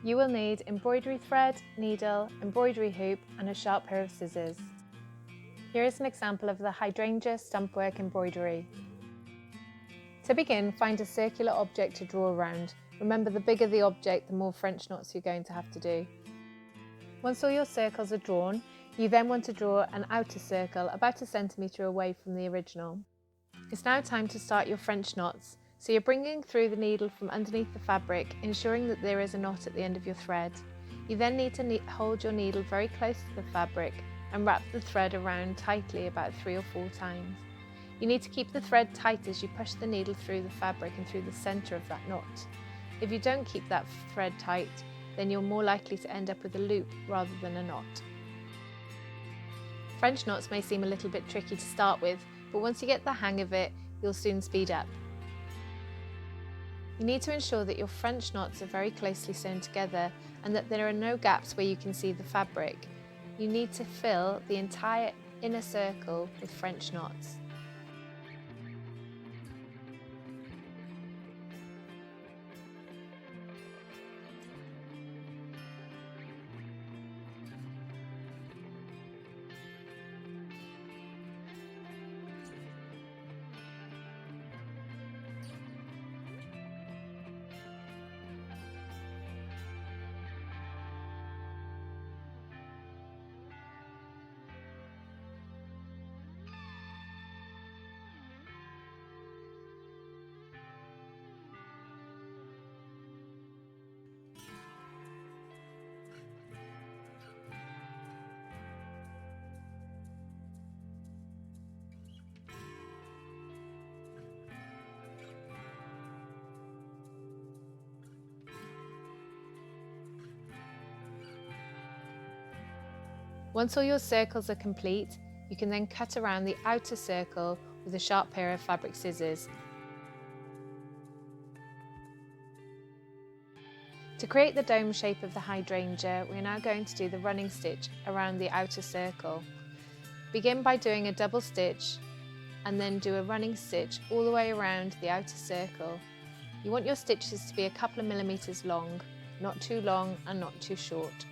You will need embroidery thread, needle, embroidery hoop and a sharp pair of scissors. Here is an example of the Hydrangea Stumpwork Embroidery. To begin, find a circular object to draw around. Remember, the bigger the object, the more French knots you're going to have to do. Once all your circles are drawn, you then want to draw an outer circle about 1 centimetre away from the original. It's now time to start your French knots. So you're bringing through the needle from underneath the fabric, ensuring that there is a knot at the end of your thread. You then need to hold your needle very close to the fabric and wrap the thread around tightly about 3 or 4 times. You need to keep the thread tight as you push the needle through the fabric and through the centre of that knot. If you don't keep that thread tight, then you're more likely to end up with a loop rather than a knot. French knots may seem a little bit tricky to start with, but once you get the hang of it, you'll soon speed up. You need to ensure that your French knots are very closely sewn together and that there are no gaps where you can see the fabric. You need to fill the entire inner circle with French knots. Once all your circles are complete, you can then cut around the outer circle with a sharp pair of fabric scissors. To create the dome shape of the hydrangea, we're now going to do the running stitch around the outer circle. Begin by doing a double stitch and then do a running stitch all the way around the outer circle. You want your stitches to be a couple of millimetres long, not too long and not too short.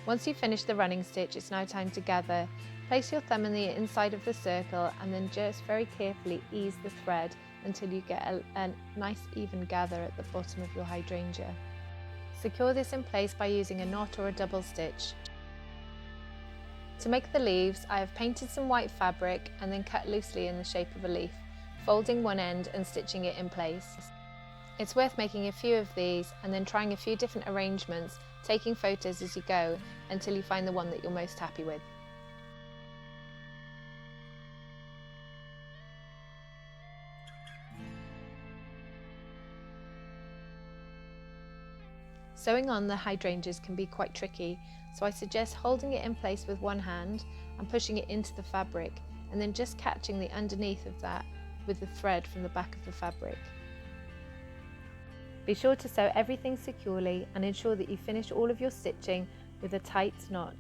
Once you've finished the running stitch, it's now time to gather. Place your thumb in the inside of the circle and then just very carefully ease the thread until you get a nice even gather at the bottom of your hydrangea. Secure this in place by using a knot or a double stitch. To make the leaves, I have painted some white fabric and then cut loosely in the shape of a leaf, folding one end and stitching it in place. It's worth making a few of these and then trying a few different arrangements, taking photos as you go until you find the one that you're most happy with. Sewing on the hydrangeas can be quite tricky, so I suggest holding it in place with one hand and pushing it into the fabric, and then just catching the underneath of that with the thread from the back of the fabric. Be sure to sew everything securely and ensure that you finish all of your stitching with a tight knot.